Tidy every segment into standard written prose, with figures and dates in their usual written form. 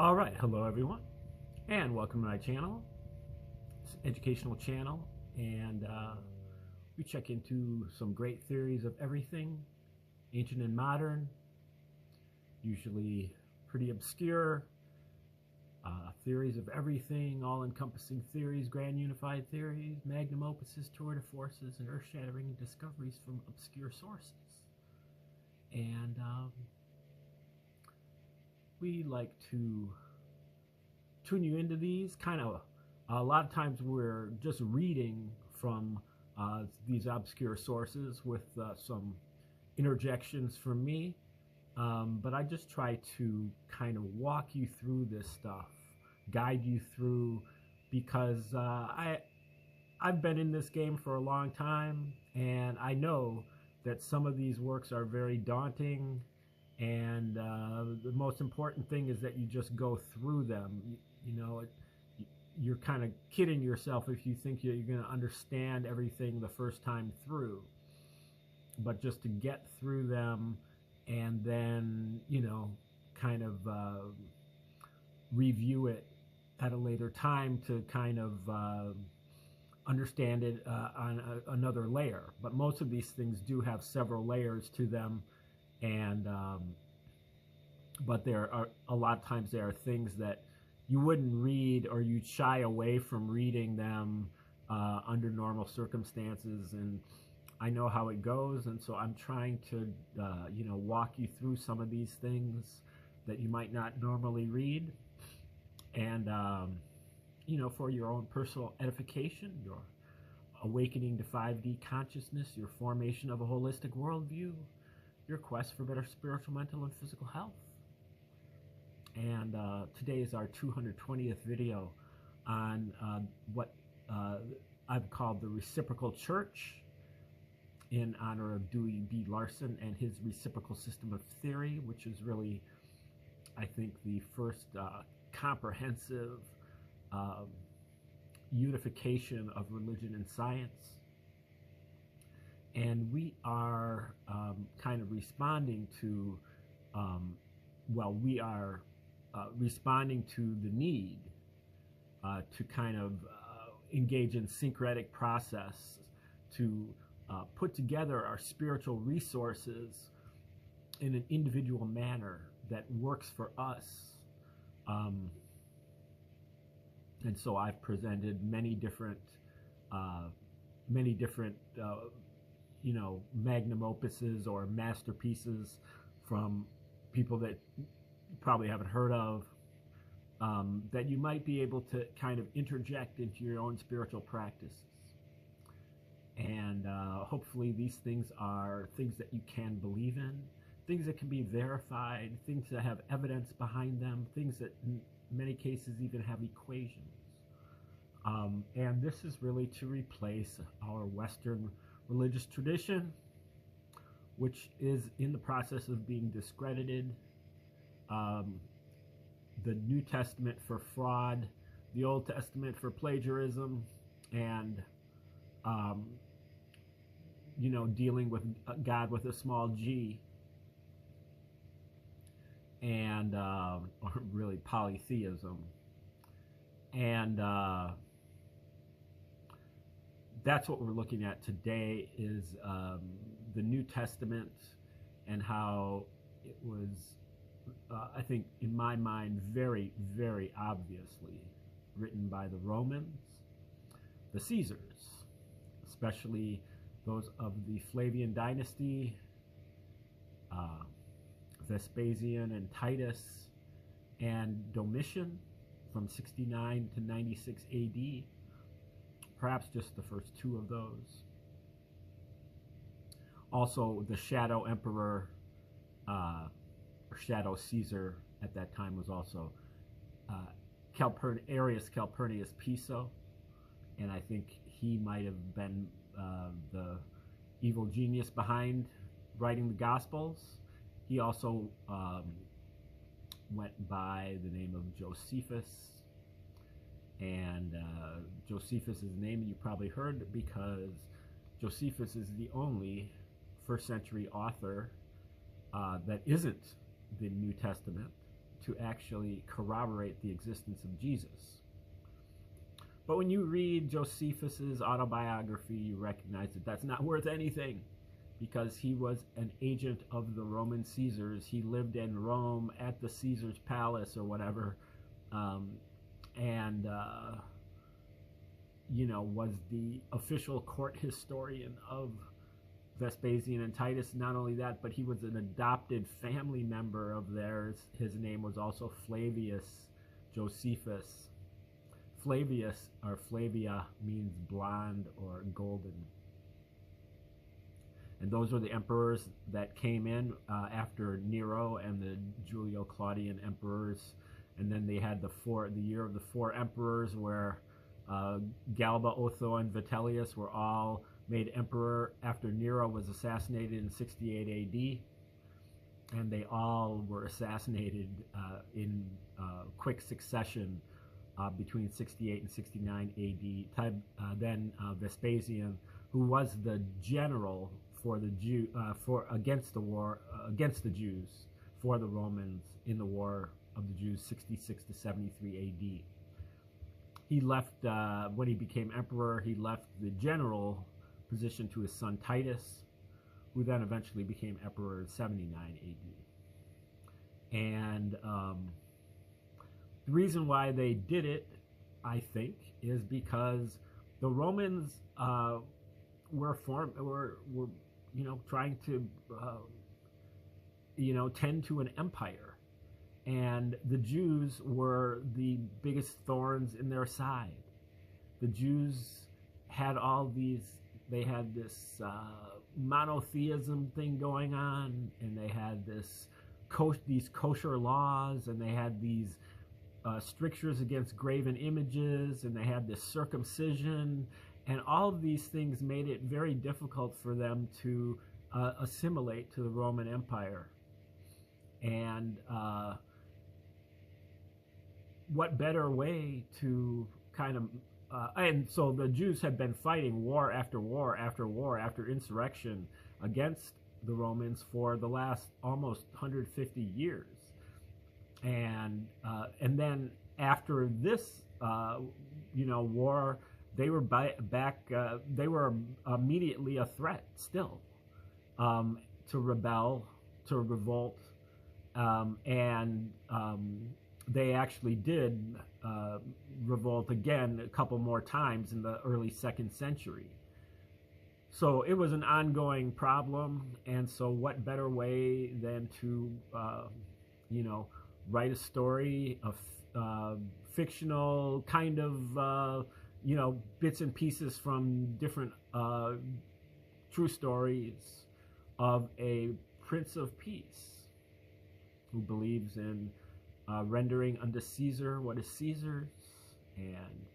All right, hello everyone, and welcome to my channel. It's an educational channel, and we check into some great theories of everything, ancient and modern, usually pretty obscure, theories of everything, all-encompassing theories, grand unified theories, magnum opuses, tour de forces, and earth-shattering discoveries from obscure sources. And we like to tune you into these. Kind of a lot of times we're just reading from these obscure sources with some interjections from me, but I just try to kind of walk you through this stuff, guide you through, because I've been in this game for a long time, and I know that some of these works are very daunting, and the most important thing is that you just go through them. You know, you're kind of kidding yourself if you think you're going to understand everything the first time through. But just to get through them and then, you know, kind of review it at a later time to kind of understand it on another layer. But most of these things do have several layers to them, and but there are a lot of times there are things that you wouldn't read, or you'd shy away from reading them under normal circumstances, and I know how it goes, and so I'm trying to you know, walk you through some of these things that you might not normally read, and you know, for your own personal edification, your awakening to 5D consciousness, your formation of a holistic worldview, your quest for better spiritual, mental, and physical health. And today is our 220th video on what I've called the Reciprocal Church, in honor of Dewey B. Larson and his reciprocal system of theory, which is really, I think, the first comprehensive unification of religion and science. And we are kind of responding to, well, we are responding to the need to kind of engage in syncretic process to put together our spiritual resources in an individual manner that works for us. And so I've presented many different you know, magnum opuses or masterpieces from people that you probably haven't heard of, that you might be able to kind of interject into your own spiritual practices. And hopefully these things are things that you can believe in, things that can be verified, things that have evidence behind them, things that in many cases even have equations. And this is really to replace our Western religious tradition, which is in the process of being discredited. The New Testament for fraud, the Old Testament for plagiarism, and you know, dealing with God with a small g, and or really polytheism. And that's what we're looking at today, is the New Testament and how it was, I think, in my mind, very, very obviously written by the Romans, the Caesars, especially those of the Flavian dynasty, Vespasian and Titus, and Domitian from 69 to 96 AD, perhaps just the first two of those. Also, the Shadow Emperor, or Shadow Caesar at that time, was also Arius Calpurnius Piso, and I think he might have been the evil genius behind writing the Gospels. He also went by the name of Josephus, and Josephus is a name you probably heard because Josephus is the only first century author that isn't the New Testament to actually corroborate the existence of Jesus. But when you read Josephus's autobiography, you recognize that that's not worth anything, because he was an agent of the Roman Caesars. He lived in Rome at the Caesar's palace or whatever, and was the official court historian of Vespasian and Titus. Not only that, but he was an adopted family member of theirs. His name was also Flavius Josephus. Flavius, or Flavia, means blonde or golden. And those were the emperors that came in after Nero and the Julio-Claudian emperors. And then they had the year of the four emperors, where Galba, Otho, and Vitellius were all made emperor after Nero was assassinated in 68 AD. And they all were assassinated in quick succession between 68 and 69 AD. Then Vespasian, who was the general for the against the Jews for the Romans in the War of the Jews, 66 to 73 AD. He left when he became emperor. He left the general position to his son Titus, who then eventually became emperor in 79 AD. And the reason why they did it, I think, is because the Romans were trying to tend to an empire, and the Jews were the biggest thorns in their side. The Jews had they had this monotheism thing going on, and they had these kosher laws, and they had these strictures against graven images, and they had this circumcision, and all of these things made it very difficult for them to assimilate to the Roman Empire. And what better way to kind of and so the Jews had been fighting war after war after war after insurrection against the Romans for the last almost 150 years. And then after this war, they were back. They were immediately a threat still to rebel, to revolt, and they actually did revolt again a couple more times in the early 2nd century. So it was an ongoing problem, and so what better way than to write a story, a fictional kind of bits and pieces from different true stories of a Prince of Peace who believes in rendering unto Caesar what is Caesar's, and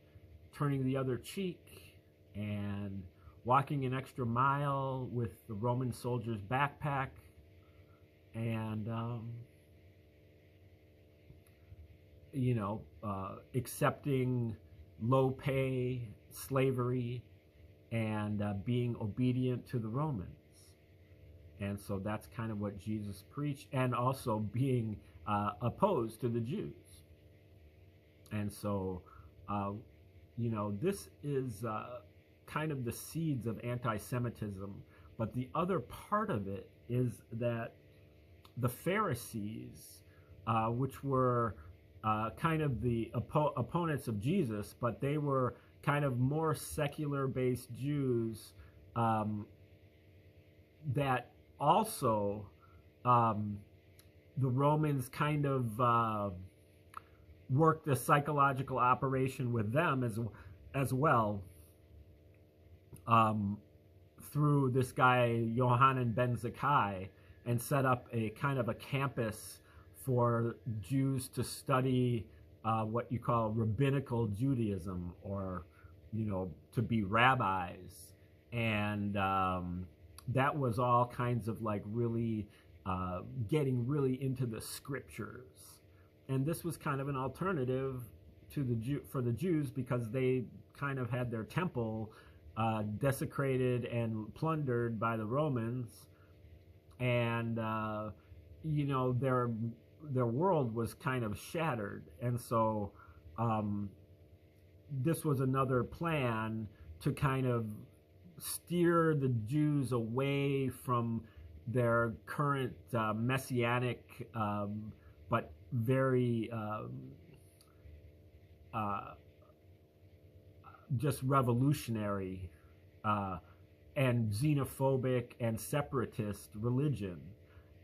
turning the other cheek, and walking an extra mile with the Roman soldier's backpack, and accepting low pay, slavery, and being obedient to the Romans. And so that's kind of what Jesus preached, and also being opposed to the Jews. And so, this is kind of the seeds of anti-Semitism. But the other part of it is that the Pharisees, which were kind of the opponents of Jesus, but they were kind of more secular-based Jews that also the Romans kind of worked a psychological operation with them as well, through this guy Yohanan ben Zakkai, and set up a kind of a campus for Jews to study what you call rabbinical Judaism, or to be rabbis. And that was all kinds of like really getting really into the scriptures. And this was kind of an alternative to for the Jews, because they kind of had their temple desecrated and plundered by the Romans, and their world was kind of shattered, and so this was another plan to kind of steer the Jews away from their current messianic but very just revolutionary and xenophobic and separatist religion,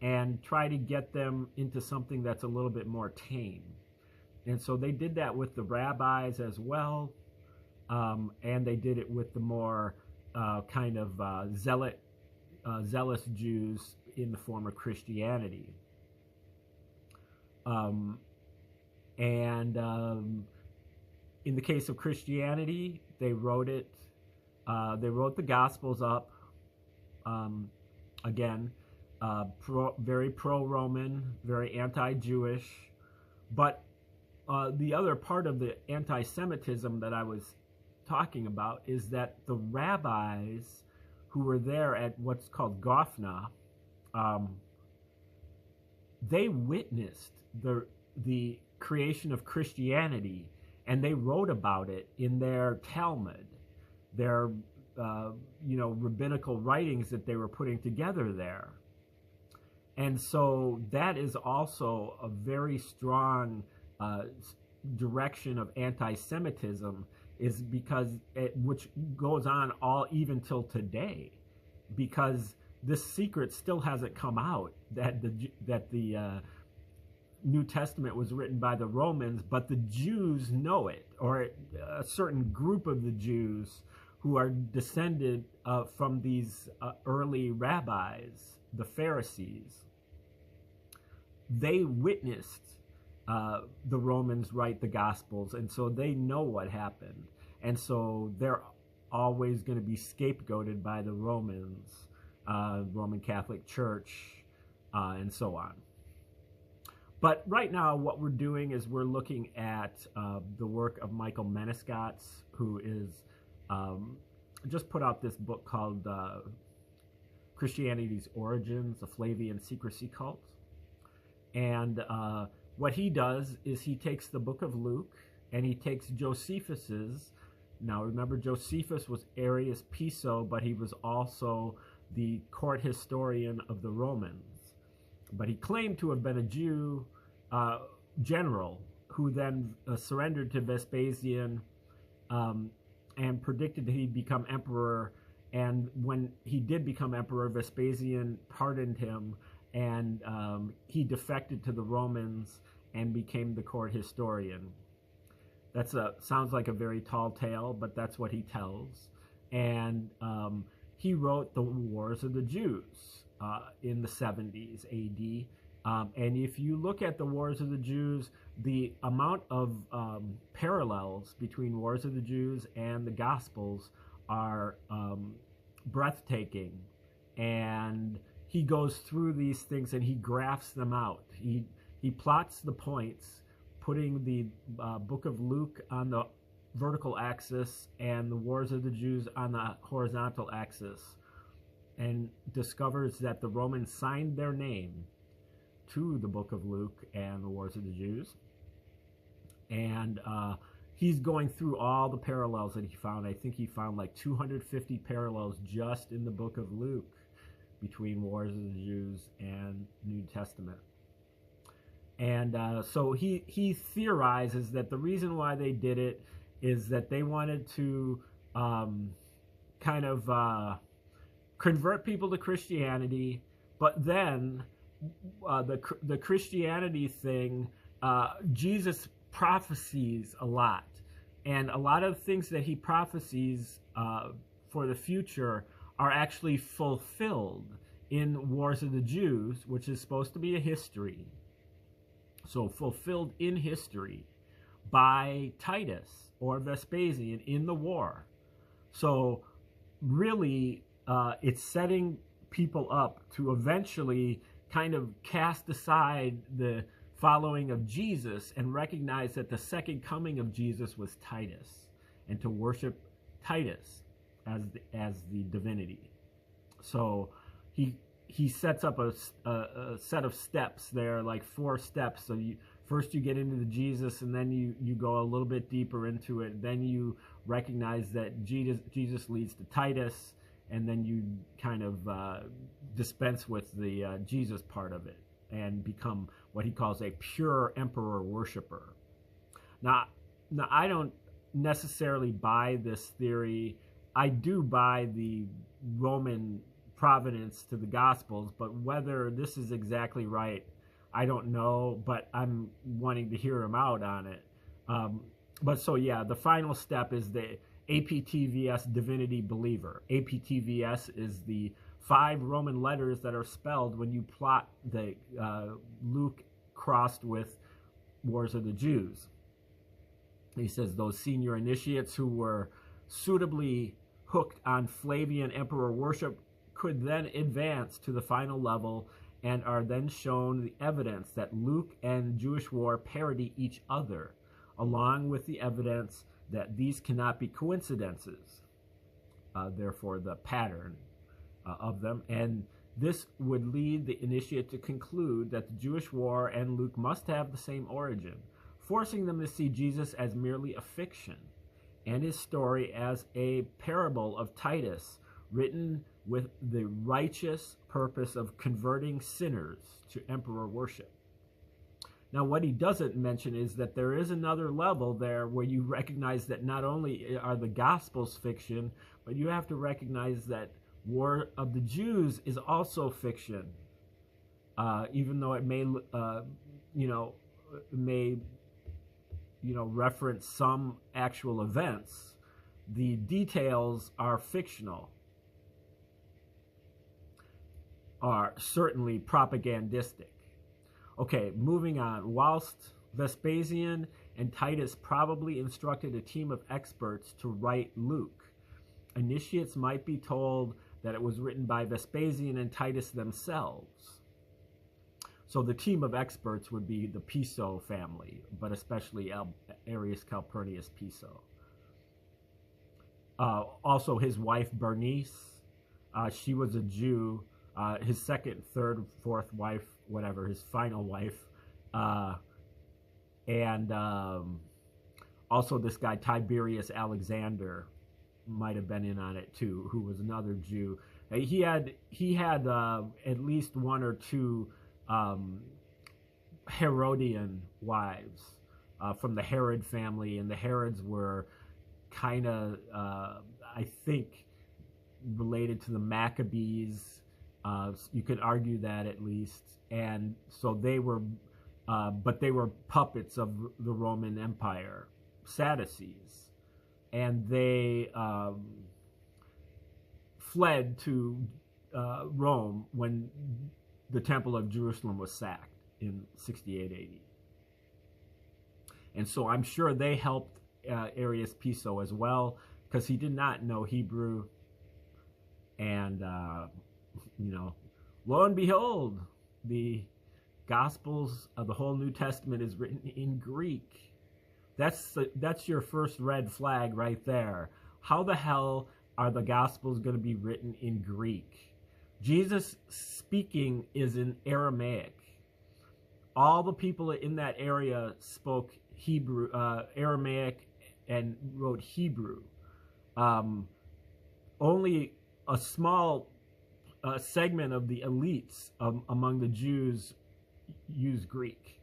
and try to get them into something that's a little bit more tame. And so they did that with the rabbis as well, and they did it with the more kind of zealous Jews in the form of Christianity. In the case of Christianity, they wrote the Gospels up, again, very pro-Roman, very anti-Jewish. But the other part of the anti-Semitism that I was talking about is that the rabbis who were there at what's called Gophna, they witnessed the creation of Christianity, and they wrote about it in their Talmud, their rabbinical writings that they were putting together there. And so that is also a very strong direction of anti-Semitism, is because which goes on all even till today, because this secret still hasn't come out that the New Testament was written by the Romans, but the Jews know it, or a certain group of the Jews who are descended from these early rabbis, the Pharisees. They witnessed the Romans write the Gospels, and so they know what happened. And so they're always going to be scapegoated by the Romans, Roman Catholic Church, and so on. But right now, what we're doing is we're looking at the work of Michael Menescatz, who is just put out this book called Christianity's Origins, a Flavian Secrecy Cult. And what he does is he takes the book of Luke, and he takes Josephus's. Now remember, Josephus was Arius Piso, but he was also the court historian of the Romans. But he claimed to have been a Jew general who then surrendered to Vespasian and predicted that he'd become emperor. And when he did become emperor, Vespasian pardoned him, and he defected to the Romans and became the court historian. Sounds like a very tall tale, but that's what he tells. And he wrote the Wars of the Jews in the 70s AD. And if you look at the Wars of the Jews, the amount of parallels between Wars of the Jews and the Gospels are breathtaking. And he goes through these things and he graphs them out. He plots the points, putting the book of Luke on the vertical axis and the Wars of the Jews on the horizontal axis, and discovers that the Romans signed their name to the book of Luke and the Wars of the Jews. And he's going through all the parallels that he found. I think he found like 250 parallels just in the book of Luke between Wars of the Jews and New Testament. And so he theorizes that the reason why they did it is that they wanted to kind of convert people to Christianity, but then the Christianity thing, Jesus prophesies a lot, and a lot of things that he prophesies for the future are actually fulfilled in Wars of the Jews, which is supposed to be a history. So fulfilled in history by Titus or Vespasian in the war. So really, it's setting people up to eventually kind of cast aside the following of Jesus and recognize that the second coming of Jesus was Titus, and to worship Titus as the divinity. So he he sets up a set of steps there, like 4 steps. So first you get into the Jesus, and then you go a little bit deeper into it. Then you recognize that Jesus leads to Titus, and then you kind of dispense with the Jesus part of it and become what he calls a pure emperor worshiper. Now I don't necessarily buy this theory. I do buy the Roman provenance to the Gospels, but whether this is exactly right, I don't know, but I'm wanting to hear him out on it. But so yeah, the final step is the APTVS divinity believer. APTVS is the 5 Roman letters that are spelled when you plot the Luke crossed with Wars of the Jews. He says those senior initiates who were suitably hooked on Flavian emperor worship could then advance to the final level and are then shown the evidence that Luke and Jewish war parody each other, along with the evidence that these cannot be coincidences, therefore the pattern of them. And this would lead the initiate to conclude that the Jewish war and Luke must have the same origin, forcing them to see Jesus as merely a fiction and his story as a parable of Titus, written with the righteous purpose of converting sinners to emperor worship. Now, what he doesn't mention is that there is another level there where you recognize that not only are the Gospels fiction, but you have to recognize that War of the Jews is also fiction, even though it may, reference some actual events. The details are fictional, are certainly propagandistic. Okay, moving on. Whilst Vespasian and Titus probably instructed a team of experts to write Luke, initiates might be told that it was written by Vespasian and Titus themselves. So the team of experts would be the Piso family, but especially Arius Calpurnius Piso. Also his wife Bernice, she was a Jew. His second, third, fourth wife, whatever, his final wife. And also this guy Tiberius Alexander might have been in on it too, who was another Jew. He had at least 1 or 2 Herodian wives from the Herod family, and the Herods were kind of, I think, related to the Maccabees. You could argue that at least, and so they were, but they were puppets of the Roman Empire, Sadducees, and they fled to Rome when the Temple of Jerusalem was sacked in 68 AD. And so I'm sure they helped Arius Piso as well, because he did not know Hebrew. And, lo and behold, the Gospels of the whole New Testament is written in Greek. That's your first red flag right there. How the hell are the Gospels going to be written in Greek? Jesus speaking is in Aramaic. All the people in that area spoke Hebrew, Aramaic, and wrote Hebrew. Only a small segment of the elites among the Jews used Greek.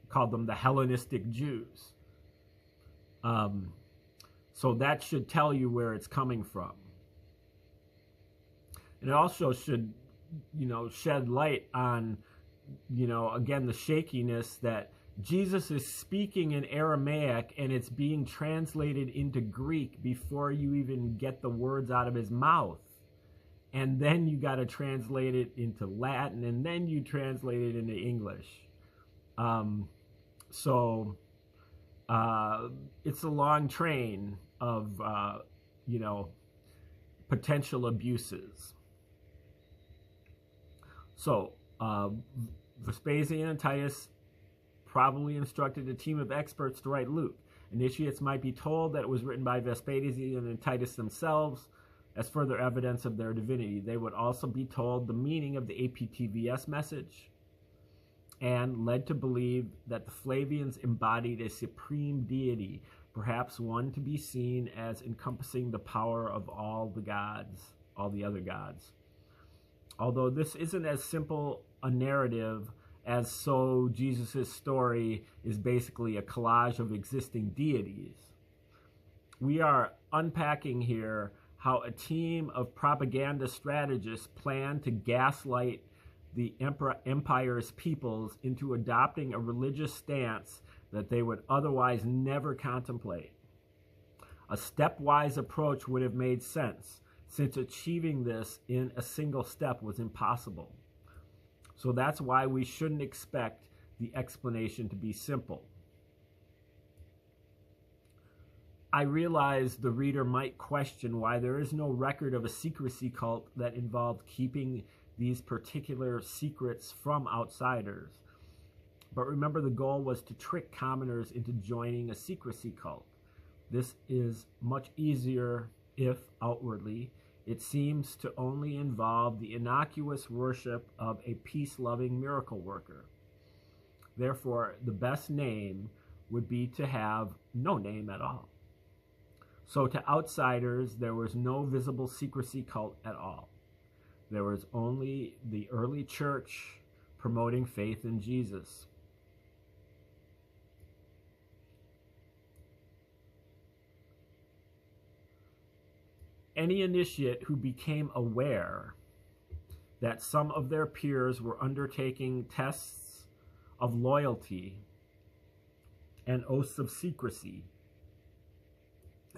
Called them the Hellenistic Jews. So that should tell you where it's coming from. And it also should, shed light on, again, the shakiness that Jesus is speaking in Aramaic and it's being translated into Greek before you even get the words out of his mouth. And then you got to translate it into Latin, and then you translate it into English. So it's a long train of, potential abuses. So Vespasian and Titus probably instructed a team of experts to write Luke. Initiates might be told that it was written by Vespasian and Titus themselves. as further evidence of their divinity. They would also be told the meaning of the APTVS message and led to believe that the Flavians embodied a supreme deity, perhaps one to be seen as encompassing the power of all the gods, all the other gods. Although this isn't as simple a narrative as so Jesus' story is basically a collage of existing deities. We are unpacking here how a team of propaganda strategists planned to gaslight the empire's peoples into adopting a religious stance that they would otherwise never contemplate. A stepwise approach would have made sense, since achieving this in a single step was impossible. So that's why we shouldn't expect the explanation to be simple. I realize the reader might question why there is no record of a secrecy cult that involved keeping these particular secrets from outsiders. But remember, the goal was to trick commoners into joining a secrecy cult. This is much easier if, outwardly, it seems to only involve the innocuous worship of a peace-loving miracle worker. Therefore, the best name would be to have no name at all. So to outsiders, there was no visible secrecy cult at all. There was only the early church promoting faith in Jesus. Any initiate who became aware that some of their peers were undertaking tests of loyalty and oaths of secrecy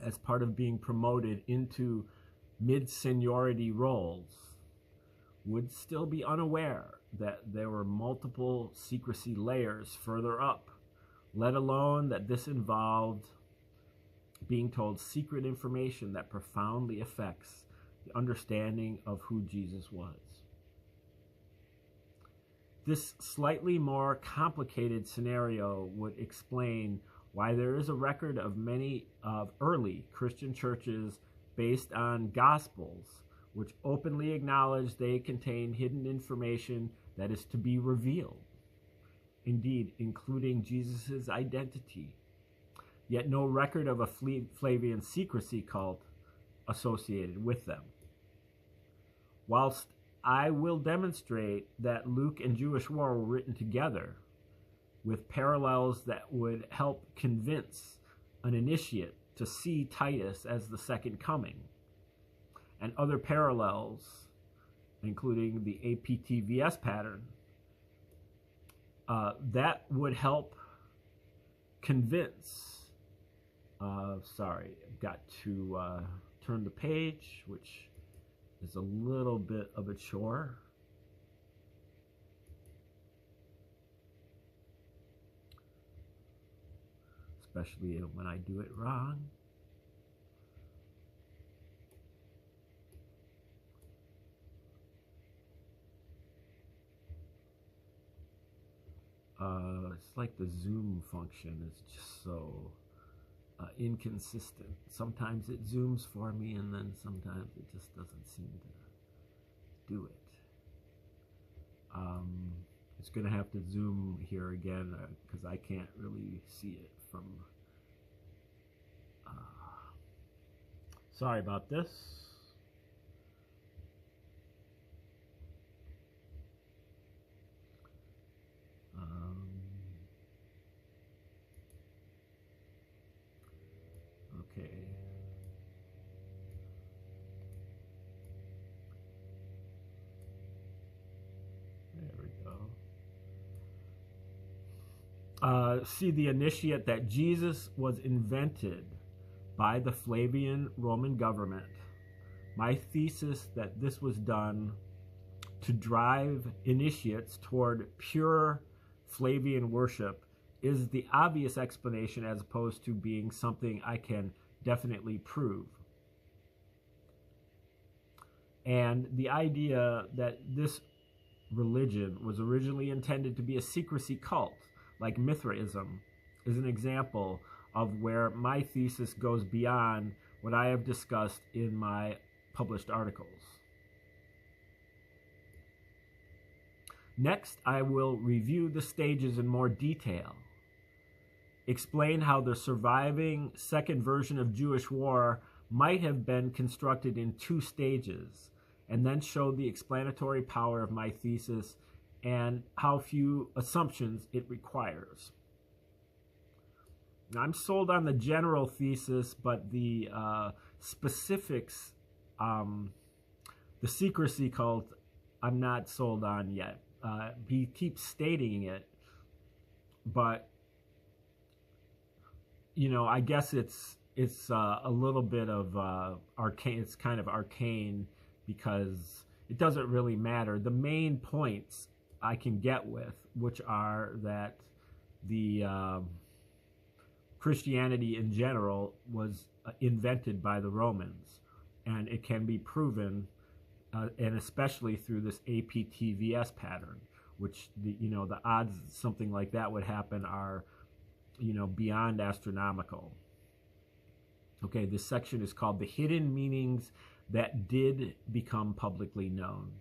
as part of being promoted into mid-seniority roles would still be unaware that there were multiple secrecy layers further up, let alone that this involved being told secret information that profoundly affects the understanding of who Jesus was. This slightly more complicated scenario would explain why there is a record of many of early Christian churches based on Gospels, which openly acknowledge they contain hidden information that is to be revealed, indeed, including Jesus' identity, yet no record of a Flavian secrecy cult associated with them. Whilst I will demonstrate that Luke and Jewish War were written together, with parallels that would help convince an initiate to see Titus as the second coming, and other parallels, including the APTVS pattern, that would help convince. Sorry, I've got to turn the page, which is a little bit of a chore. Especially when I do it wrong. It's like the zoom function is just so inconsistent. Sometimes it zooms for me, and then sometimes it just doesn't seem to do it. It's going to have to zoom here again because I can't really see it from... sorry about this. Okay. There we go. See the initiate that Jesus was invented by the Flavian Roman government. My thesis that this was done to drive initiates toward pure Flavian worship is the obvious explanation, as opposed to being something I can definitely prove. And the idea that this religion was originally intended to be a secrecy cult, like Mithraism, is an example of where my thesis goes beyond what I have discussed in my published articles. Next, I will review the stages in more detail, explain how the surviving second version of Jewish War might have been constructed in 2 stages, and then show the explanatory power of my thesis and how few assumptions it requires. Now, I'm sold on the general thesis, but the specifics, the secrecy cult, I'm not sold on yet. He keeps stating it, but I guess it's a little bit of arcane. It's kind of arcane because it doesn't really matter. The main points I can get with, which are that the Christianity in general was invented by the Romans, and it can be proven, and especially through this APTVS pattern, which the odds something like that would happen are beyond astronomical. Okay, this section is called The Hidden Meanings That Did Become Publicly Known.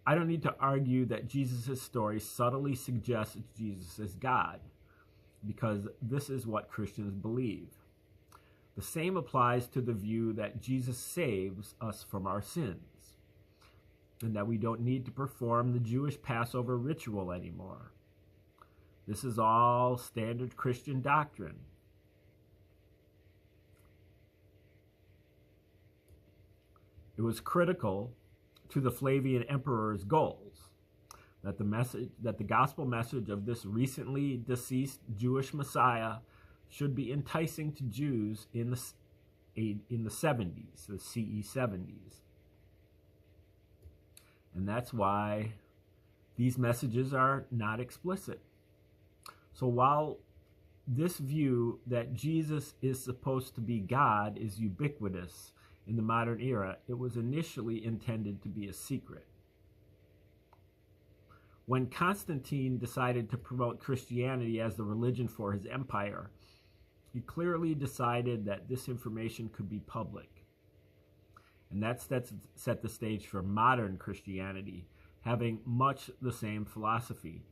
I don't need to argue that Jesus' story subtly suggests Jesus is God, because this is what Christians believe. The same applies to the view that Jesus saves us from our sins, and that we don't need to perform the Jewish Passover ritual anymore. This is all standard Christian doctrine. It was critical to the Flavian emperor's goals that the gospel message of this recently deceased Jewish Messiah should be enticing to Jews in the 70s, the CE 70s. And that's why these messages are not explicit. So while this view that Jesus is supposed to be God is ubiquitous in the modern era, it was initially intended to be a secret. When Constantine decided to promote Christianity as the religion for his empire, he clearly decided that this information could be public. And that set the stage for modern Christianity, having much the same philosophy.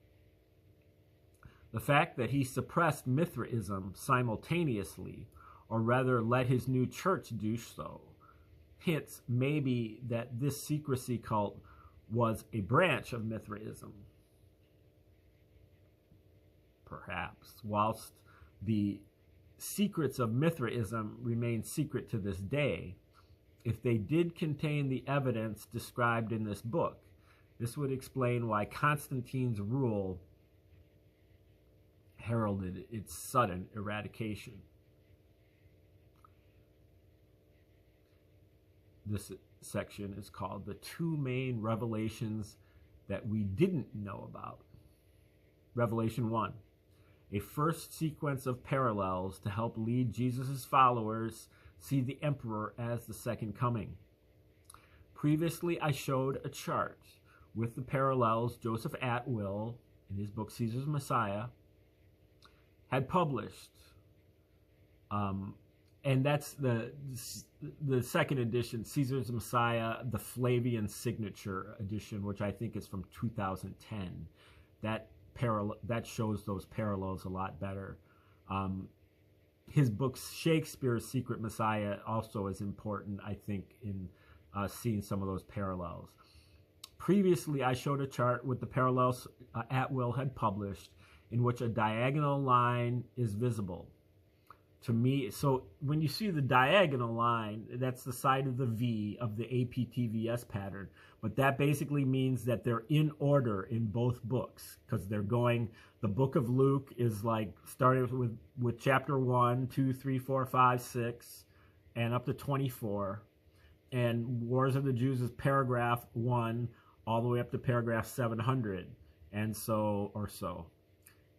The fact that he suppressed Mithraism simultaneously, or rather let his new church do so, hints maybe that this secrecy cult was a branch of Mithraism. Perhaps, whilst the secrets of Mithraism remain secret to this day, if they did contain the evidence described in this book, this would explain why Constantine's rule heralded its sudden eradication. This section is called The Two Main Revelations That We Didn't Know About. Revelation 1. A first sequence of parallels to help lead Jesus' followers see the emperor as the second coming. Previously, I showed a chart with the parallels Joseph Atwill, in his book Caesar's Messiah, had published. And that's the second edition, Caesar's Messiah, the Flavian signature edition, which I think is from 2010. That shows those parallels a lot better. His book Shakespeare's Secret Messiah also is important, I think, in seeing some of those parallels. Previously, I showed a chart with the parallels Atwill had published, in which a diagonal line is visible. To me, so when you see the diagonal line, that's the side of the V of the APTVS pattern. But that basically means that they're in order in both books, because they're going, the book of Luke is like starting with chapter 1, 2, 3, 4, 5, 6, and up to 24. And Wars of the Jews is paragraph 1 all the way up to paragraph 700, and so, or so.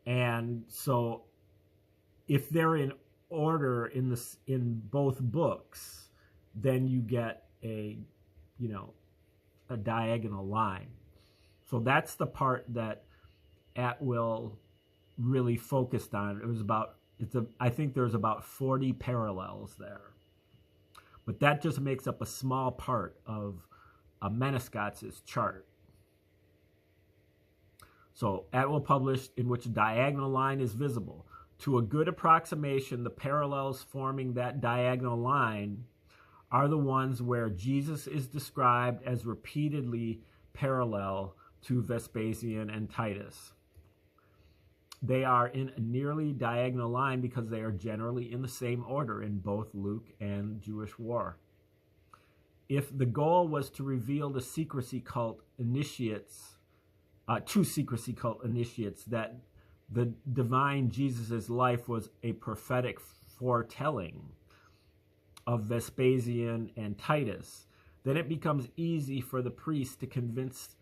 And so if they're in order in both books, then you get a diagonal line. So that's the part that Atwill really focused on. I think there's about 40 parallels there. But that just makes up a small part of Menescott's chart. So Atwill published in which a diagonal line is visible. To a good approximation, the parallels forming that diagonal line are the ones where Jesus is described as repeatedly parallel to Vespasian and Titus. They are in a nearly diagonal line because they are generally in the same order in both Luke and Jewish War. If the goal was to reveal the secrecy cult initiates, to secrecy cult initiates, that the divine Jesus' life was a prophetic foretelling of Vespasian and Titus, then it becomes easy for the priest to convince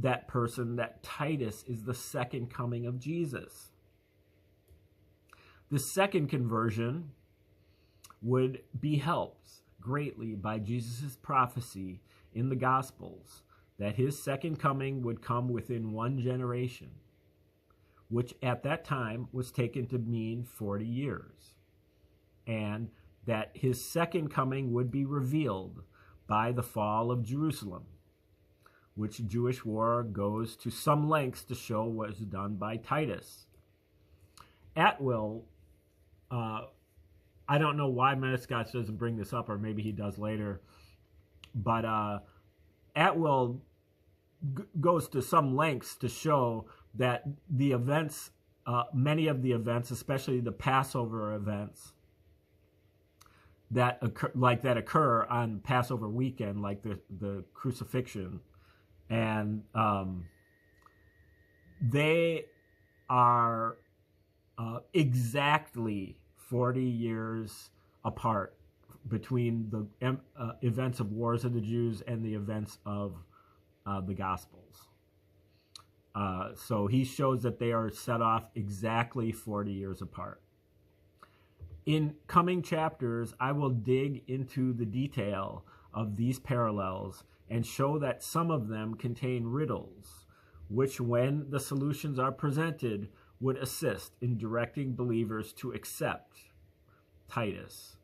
that person that Titus is the second coming of Jesus. The second conversion would be helped greatly by Jesus' prophecy in the Gospels that his second coming would come within one generation, which at that time was taken to mean 40 years, and that his second coming would be revealed by the fall of Jerusalem, which Jewish War goes to some lengths to show was done by Titus. Atwill, I don't know why Menescott doesn't bring this up, or maybe he does later, but Atwill goes to some lengths to show that the events, many of the events, especially the Passover events, that occur on Passover weekend, like the crucifixion, and they are exactly 40 years apart between the events of Wars of the Jews and the events of the Gospels. So he shows that they are set off exactly 40 years apart. In coming chapters, I will dig into the detail of these parallels and show that some of them contain riddles, which, when the solutions are presented, would assist in directing believers to accept Titus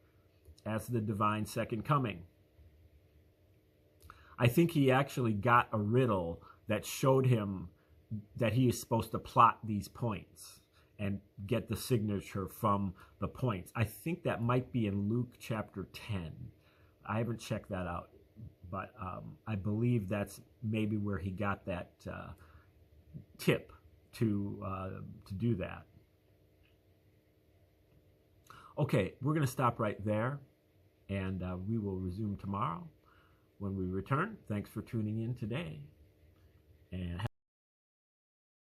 as the divine second coming. I think he actually got a riddle that showed him that he is supposed to plot these points and get the signature from the points. I think that might be in Luke chapter 10. I haven't checked that out, but I believe that's maybe where he got that tip to do that. Okay, we're going to stop right there, and we will resume tomorrow when we return. Thanks for tuning in today, and